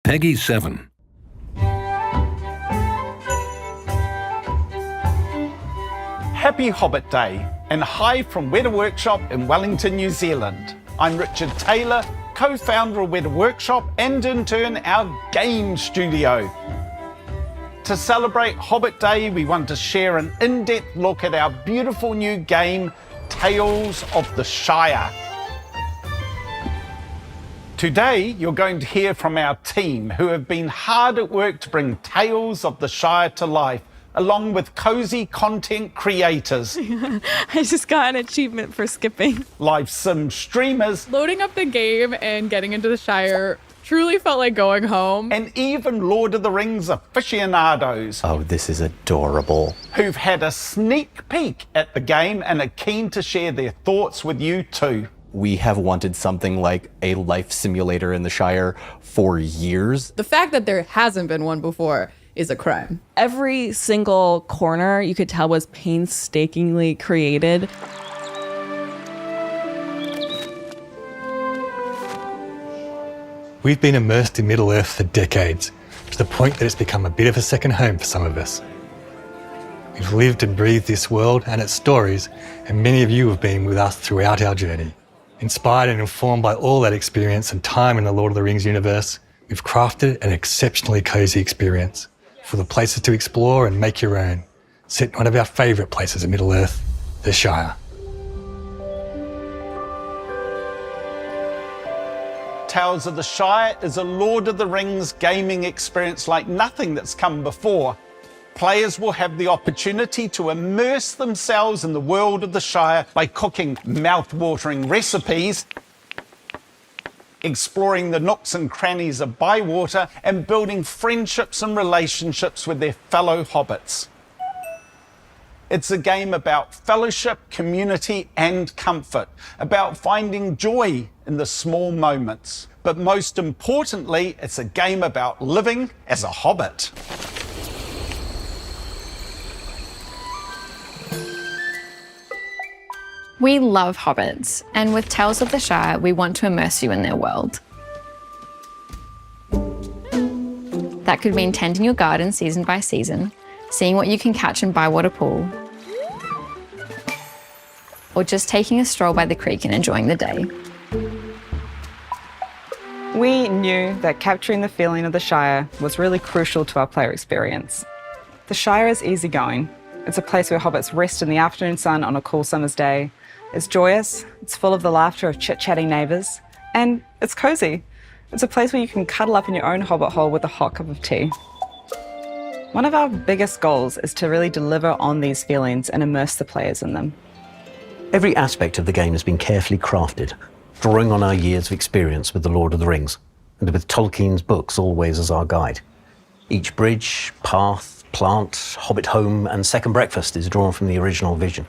Peggy 7. Happy Hobbit Day and hi from Wētā Workshop in Wellington, New Zealand. I'm Richard Taylor, co-founder of Wētā Workshop and in turn our game studio. To celebrate Hobbit Day, we want to share an in-depth look at our beautiful new game, Tales of the Shire. Today, you're going to hear from our team who have been hard at work to bring Tales of the Shire to life, along with cozy content creators, I just got an achievement for skipping. live sim streamers, Loading up the game and getting into the Shire truly felt like going home. and even Lord of the Rings aficionados Oh, this is adorable. who've had a sneak peek at the game and are keen to share their thoughts with you too. We have wanted something like a life simulator in the Shire for years. The fact that there hasn't been one before is a crime. Every single corner you could tell was painstakingly created. We've been immersed in Middle-earth for decades, to the point that it's become a bit of a second home for some of us. We've lived and breathed this world and its stories, and many of you have been with us throughout our journey. Inspired and informed by all that experience and time in the Lord of the Rings universe, we've crafted an exceptionally cozy experience, full of places to explore and make your own, set in one of our favourite places in Middle-earth, the Shire. Tales of the Shire is a Lord of the Rings gaming experience like nothing that's come before. Players will have the opportunity to immerse themselves in the world of the Shire by cooking mouth-watering recipes, exploring the nooks and crannies of Bywater, and building friendships and relationships with their fellow hobbits. It's a game about fellowship, community, and comfort, about finding joy in the small moments. But most importantly, it's a game about living as a hobbit. We love hobbits, and with Tales of the Shire, we want to immerse you in their world. That could mean tending your garden season by season, seeing what you can catch in Bywater Pool, or just taking a stroll by the creek and enjoying the day. We knew that capturing the feeling of the Shire was really crucial to our player experience. The Shire is easygoing. It's a place where hobbits rest in the afternoon sun on a cool summer's day. It's joyous, it's full of the laughter of chit-chatting neighbours, and it's cosy. It's a place where you can cuddle up in your own hobbit hole with a hot cup of tea. One of our biggest goals is to really deliver on these feelings and immerse the players in them. Every aspect of the game has been carefully crafted, drawing on our years of experience with the Lord of the Rings, and with Tolkien's books always as our guide. Each bridge, path, plant, hobbit home, and second breakfast is drawn from the original vision.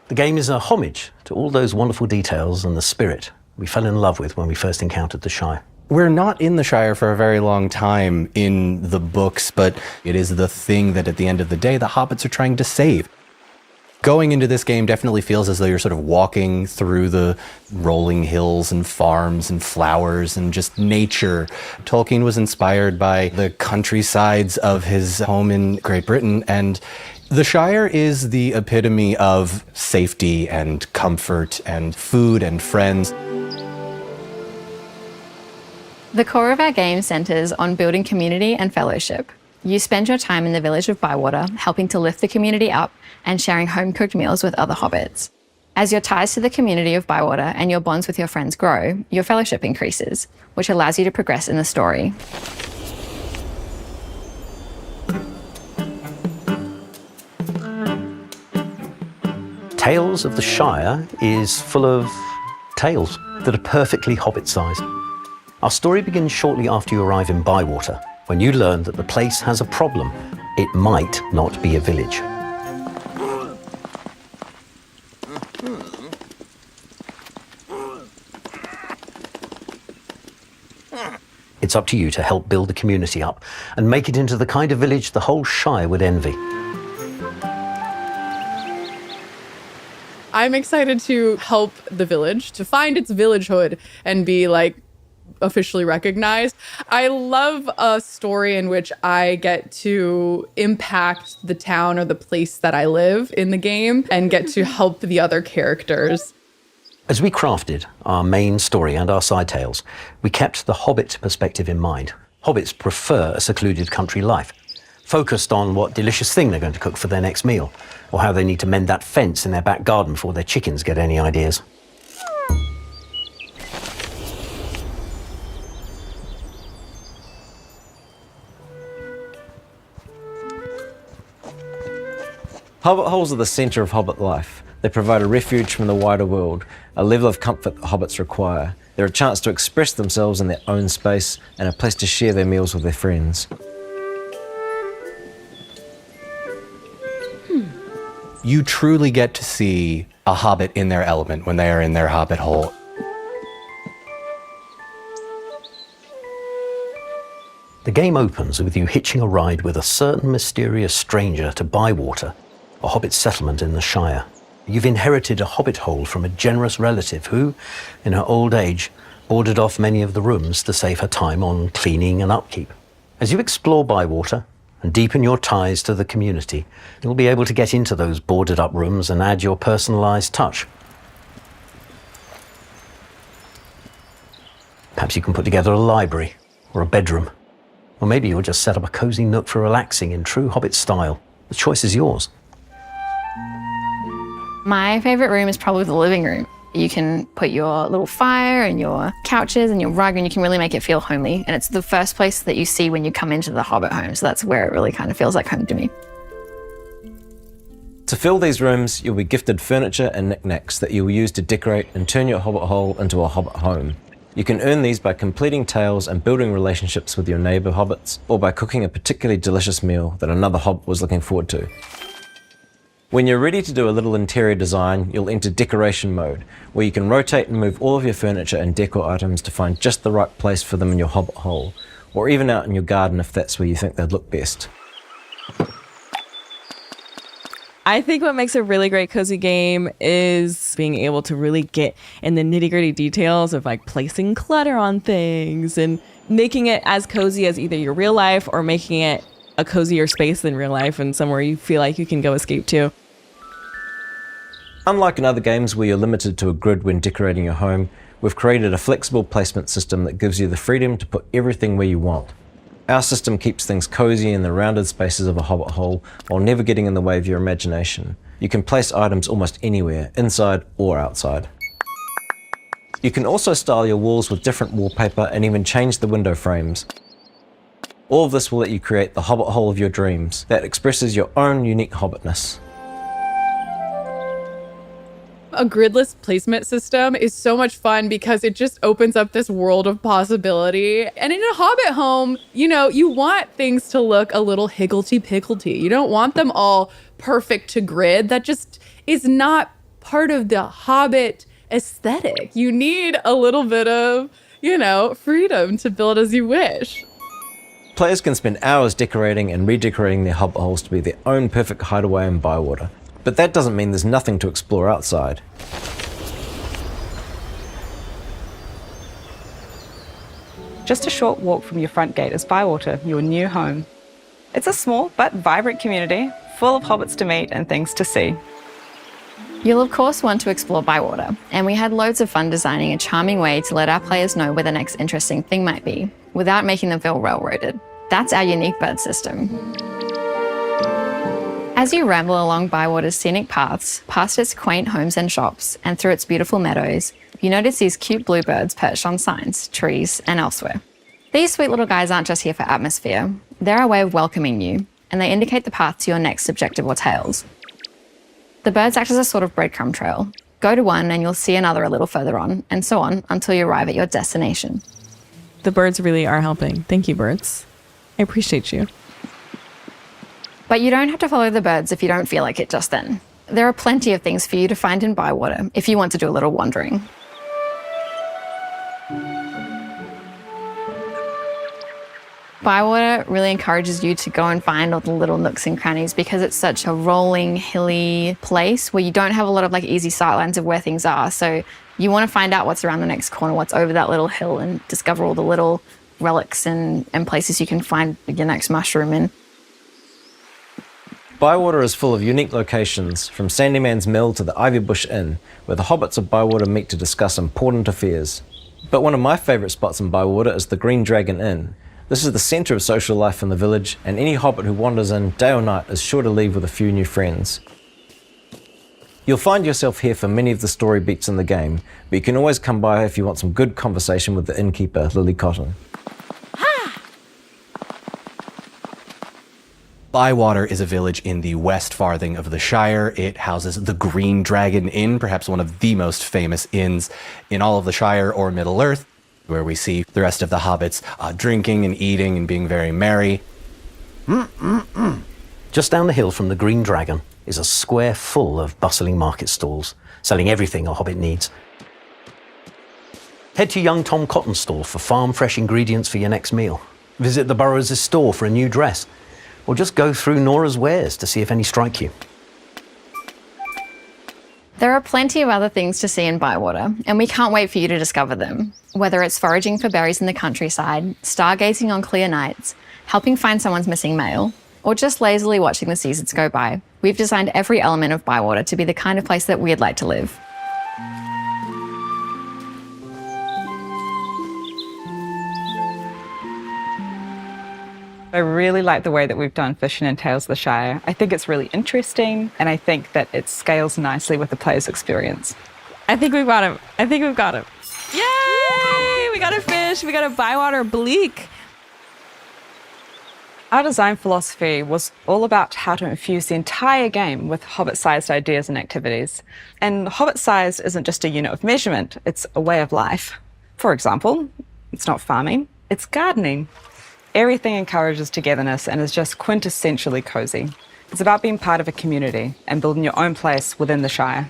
The game is a homage to all those wonderful details and the spirit we fell in love with when we first encountered the Shire. We're not in the Shire for a very long time in the books, but it is the thing that at the end of the day, the hobbits are trying to save. Going into this game definitely feels as though you're sort of walking through the rolling hills and farms and flowers and just nature. Tolkien was inspired by the countrysides of his home in Great Britain, and the Shire is the epitome of safety and comfort and food and friends. The core of our game centres on building community and fellowship. You spend your time in the village of Bywater, helping to lift the community up and sharing home-cooked meals with other hobbits. As your ties to the community of Bywater and your bonds with your friends grow, your fellowship increases, which allows you to progress in the story. Tales of the Shire is full of tales that are perfectly hobbit-sized. Our story begins shortly after you arrive in Bywater, when you learn that the place has a problem. It might not be a village. It's up to you to help build the community up and make it into the kind of village the whole Shire would envy. I'm excited to help the village to find its villagehood and be like officially recognized. I love a story in which I get to impact the town or the place that I live in the game and get to help the other characters. As we crafted our main story and our side tales, we kept the Hobbit perspective in mind. Hobbits prefer a secluded country life, focused on what delicious thing they're going to cook for their next meal, or how they need to mend that fence in their back garden before their chickens get any ideas. Hobbit holes are the centre of Hobbit life. They provide a refuge from the wider world, a level of comfort that Hobbits require. They're a chance to express themselves in their own space and a place to share their meals with their friends. You truly get to see a Hobbit in their element when they are in their Hobbit hole. The game opens with you hitching a ride with a certain mysterious stranger to Bywater, a Hobbit settlement in the Shire. You've inherited a Hobbit hole from a generous relative who, in her old age, boarded off many of the rooms to save her time on cleaning and upkeep. As you explore Bywater and deepen your ties to the community, you'll be able to get into those boarded up rooms and add your personalised touch. Perhaps you can put together a library or a bedroom, or maybe you'll just set up a cosy nook for relaxing in true Hobbit style. The choice is yours. My favourite room is probably the living room. You can put your little fire and your couches and your rug, and you can really make it feel homely. And it's the first place that you see when you come into the Hobbit home, so that's where it really kind of feels like home to me. To fill these rooms, you'll be gifted furniture and knickknacks that you'll use to decorate and turn your Hobbit hole into a Hobbit home. You can earn these by completing tales and building relationships with your neighbour Hobbits, or by cooking a particularly delicious meal that another Hobbit was looking forward to. When you're ready to do a little interior design, you'll enter decoration mode, where you can rotate and move all of your furniture and decor items to find just the right place for them in your Hobbit hole, or even out in your garden if that's where you think they'd look best. I think what makes a really great cozy game is being able to really get in the nitty-gritty details of like placing clutter on things and making it as cozy as either your real life or making it a cozier space than real life and somewhere you feel like you can go escape to. Unlike in other games where you're limited to a grid when decorating your home, we've created a flexible placement system that gives you the freedom to put everything where you want. Our system keeps things cozy in the rounded spaces of a Hobbit hole while never getting in the way of your imagination. You can place items almost anywhere, inside or outside. You can also style your walls with different wallpaper and even change the window frames. All of this will let you create the Hobbit hole of your dreams that expresses your own unique Hobbitness. A gridless placement system is so much fun because it just opens up this world of possibility. And in a Hobbit home, you know, you want things to look a little higgledy-piggledy. You don't want them all perfect to grid. That just is not part of the Hobbit aesthetic. You need a little bit of, you know, freedom to build as you wish. Players can spend hours decorating and redecorating their Hobbit holes to be their own perfect hideaway in Bywater. But that doesn't mean there's nothing to explore outside. Just a short walk from your front gate is Bywater, your new home. It's a small but vibrant community, full of hobbits to meet and things to see. You'll of course want to explore Bywater, and we had loads of fun designing a charming way to let our players know where the next interesting thing might be, without making them feel railroaded. That's our unique bird system. As you ramble along Bywater's scenic paths, past its quaint homes and shops, and through its beautiful meadows, you notice these cute bluebirds perched on signs, trees, and elsewhere. These sweet little guys aren't just here for atmosphere. They're a way of welcoming you, and they indicate the path to your next objective or tales. The birds act as a sort of breadcrumb trail. Go to one and you'll see another a little further on, and so on until you arrive at your destination. The birds really are helping. Thank you, birds. I appreciate you. But you don't have to follow the birds if you don't feel like it just then. There are plenty of things for you to find in Bywater if you want to do a little wandering. Bywater really encourages you to go and find all the little nooks and crannies because it's such a rolling, hilly place where you don't have a lot of like easy sightlines of where things are. So You want to find out what's around the next corner, what's over that little hill, and discover all the little relics and places you can find your next mushroom in. Bywater is full of unique locations, from Sandyman's Mill to the Ivy Bush Inn, where the hobbits of Bywater meet to discuss important affairs. But one of my favourite spots in Bywater is the Green Dragon Inn. This is the centre of social life in the village, and any hobbit who wanders in day or night is sure to leave with a few new friends. You'll find yourself here for many of the story beats in the game, but you can always come by if you want some good conversation with the innkeeper, Lily Cotton. Bywater is a village in the west farthing of the Shire. It houses the Green Dragon Inn, perhaps one of the most famous inns in all of the Shire or Middle-earth, where we see the rest of the hobbits drinking and eating and being very merry. Just down the hill from the Green Dragon is a square full of bustling market stalls, selling everything a hobbit needs. Head to young Tom Cotton's stall for farm-fresh ingredients for your next meal. Visit the Burrows' store for a new dress. Or just go through Nora's wares to see if any strike you. There are plenty of other things to see in Bywater, and we can't wait for you to discover them. Whether it's foraging for berries in the countryside, stargazing on clear nights, helping find someone's missing mail, or just lazily watching the seasons go by, we've designed every element of Bywater to be the kind of place that we'd like to live. I really like the way that we've done Fishing and Tales of the Shire. I think it's really interesting, and I think that it scales nicely with the player's experience. I think we've got him. I think we've got him. Yay! We got a fish. We got a Bywater bleak. Our design philosophy was all about how to infuse the entire game with Hobbit-sized ideas and activities. And Hobbit-sized isn't just a unit of measurement, it's a way of life. For example, it's not farming, it's gardening. Everything encourages togetherness and is just quintessentially cozy. It's about being part of a community and building your own place within the Shire.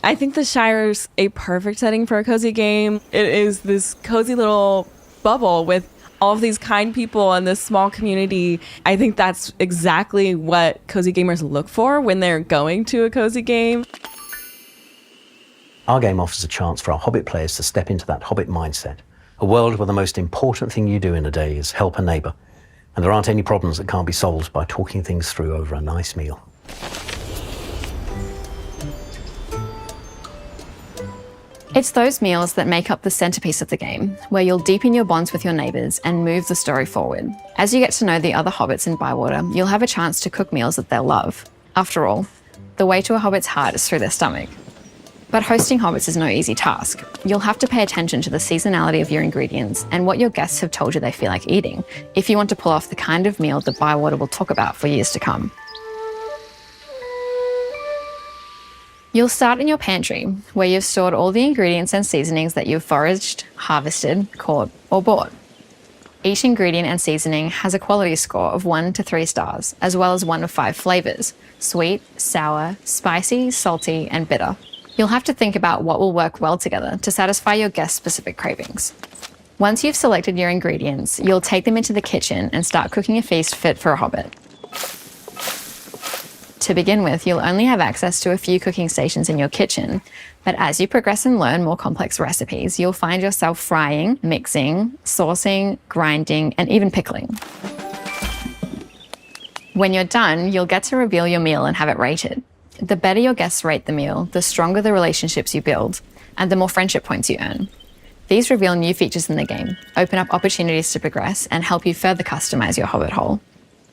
I think the Shire's a perfect setting for a cozy game. It is this cozy little bubble with all of these kind people and this small community. I think that's exactly what cozy gamers look for when they're going to a cozy game. Our game offers a chance for our Hobbit players to step into that Hobbit mindset. A world where the most important thing you do in a day is help a neighbour, and there aren't any problems that can't be solved by talking things through over a nice meal. It's those meals that make up the centerpiece of the game, where you'll deepen your bonds with your neighbours and move the story forward. As you get to know the other hobbits in Bywater, you'll have a chance to cook meals that they'll love. After all, the way to a hobbit's heart is through their stomach. But hosting hobbits is no easy task. You'll have to pay attention to the seasonality of your ingredients and what your guests have told you they feel like eating, if you want to pull off the kind of meal that Bywater will talk about for years to come. You'll start in your pantry, where you've stored all the ingredients and seasonings that you've foraged, harvested, caught, or bought. Each ingredient and seasoning has a quality score of 1 to 3 stars, as well as 1 of 5 flavours: sweet, sour, spicy, salty, and bitter. You'll have to think about what will work well together to satisfy your guests' specific cravings. Once you've selected your ingredients, you'll take them into the kitchen and start cooking a feast fit for a hobbit. To begin with, you'll only have access to a few cooking stations in your kitchen, but as you progress and learn more complex recipes, you'll find yourself frying, mixing, saucing, grinding, and even pickling. When you're done, you'll get to reveal your meal and have it rated. The better your guests rate the meal, the stronger the relationships you build, and the more friendship points you earn. These reveal new features in the game, open up opportunities to progress, and help you further customize your hobbit hole.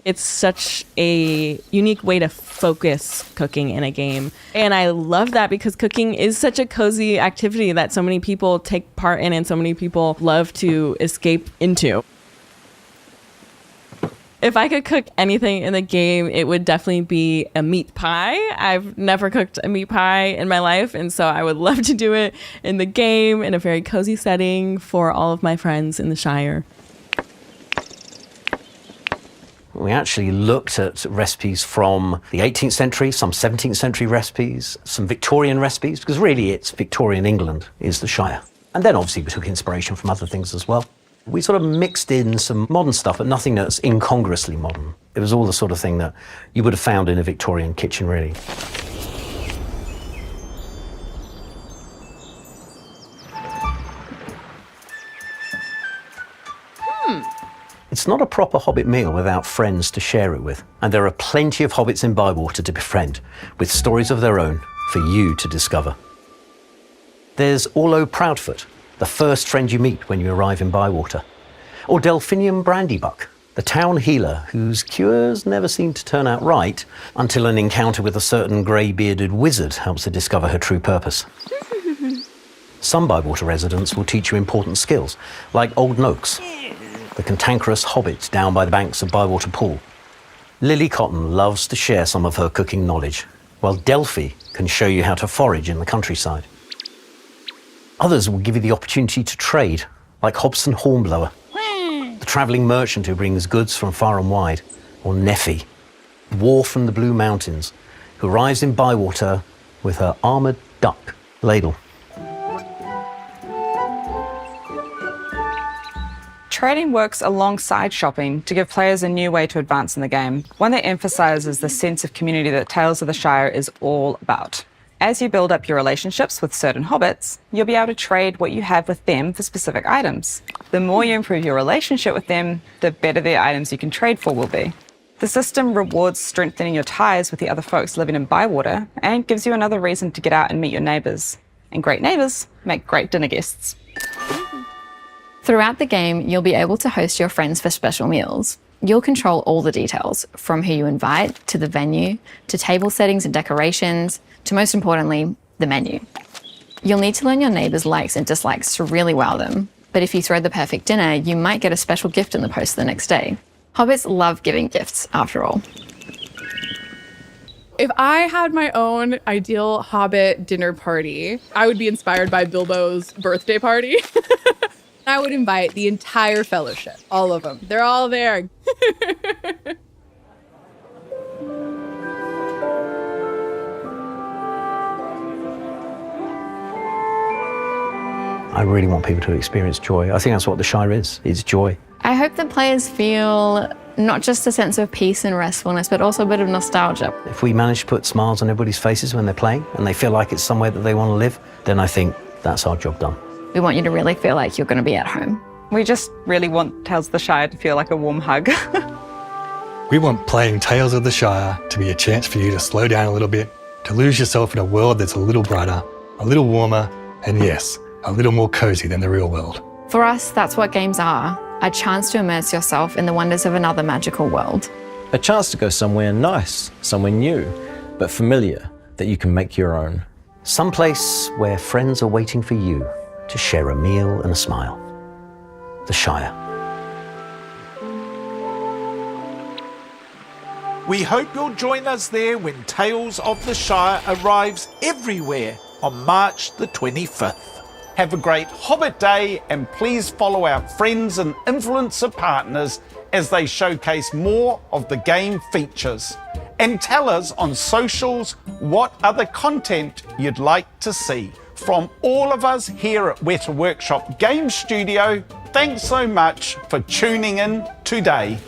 It's such a unique way to focus cooking in a game. And I love that because cooking is such a cozy activity that so many people take part in and so many people love to escape into. If I could cook anything in the game, it would definitely be a meat pie. I've never cooked a meat pie in my life, and so I would love to do it in the game in a very cozy setting for all of my friends in the Shire. We actually looked at recipes from the 18th century, some 17th century recipes, some Victorian recipes, because really it's Victorian England is the Shire. And then obviously we took inspiration from other things as well. We sort of mixed in some modern stuff, but nothing that's incongruously modern. It was all the sort of thing that you would have found in a Victorian kitchen, really. It's not a proper Hobbit meal without friends to share it with. And there are plenty of hobbits in Bywater to befriend, with stories of their own for you to discover. There's Orlo Proudfoot, the first friend you meet when you arrive in Bywater. Or Delphinium Brandybuck, the town healer whose cures never seem to turn out right until an encounter with a certain grey-bearded wizard helps her discover her true purpose. Some Bywater residents will teach you important skills, like Old Noakes, the cantankerous hobbit down by the banks of Bywater Pool. Lily Cotton loves to share some of her cooking knowledge, while Delphi can show you how to forage in the countryside. Others will give you the opportunity to trade, like Hobson Hornblower, the travelling merchant who brings goods from far and wide, or Neffy, dwarf from the Blue Mountains, who arrives in Bywater with her armoured duck ladle. Trading works alongside shopping to give players a new way to advance in the game, one that emphasises the sense of community that Tales of the Shire is all about. As you build up your relationships with certain hobbits, you'll be able to trade what you have with them for specific items. The more you improve your relationship with them, the better the items you can trade for will be. The system rewards strengthening your ties with the other folks living in Bywater and gives you another reason to get out and meet your neighbours. And great neighbours make great dinner guests. Throughout the game, you'll be able to host your friends for special meals. You'll control all the details, from who you invite, to the venue, to table settings and decorations, to most importantly, the menu. You'll need to learn your neighbours' likes and dislikes to really wow them. But if you throw the perfect dinner, you might get a special gift in the post the next day. Hobbits love giving gifts, after all. If I had my own ideal Hobbit dinner party, I would be inspired by Bilbo's birthday party. I would invite the entire fellowship, all of them. They're all there. I really want people to experience joy. I think that's what the Shire is. It's joy. I hope that players feel not just a sense of peace and restfulness, but also a bit of nostalgia. If we manage to put smiles on everybody's faces when they're playing and they feel like it's somewhere that they want to live, then I think that's our job done. We want you to really feel like you're going to be at home. We just really want Tales of the Shire to feel like a warm hug. We want playing Tales of the Shire to be a chance for you to slow down a little bit, to lose yourself in a world that's a little brighter, a little warmer, and yes, a little more cozy than the real world. For us, that's what games are. A chance to immerse yourself in the wonders of another magical world. A chance to go somewhere nice, somewhere new, but familiar, that you can make your own. Someplace where friends are waiting for you to share a meal and a smile. The Shire. We hope you'll join us there when Tales of the Shire arrives everywhere on March the 25th. Have a great Hobbit Day, and please follow our friends and influencer partners as they showcase more of the game features. And tell us on socials what other content you'd like to see. From all of us here at Wētā Workshop Game Studio, thanks so much for tuning in today.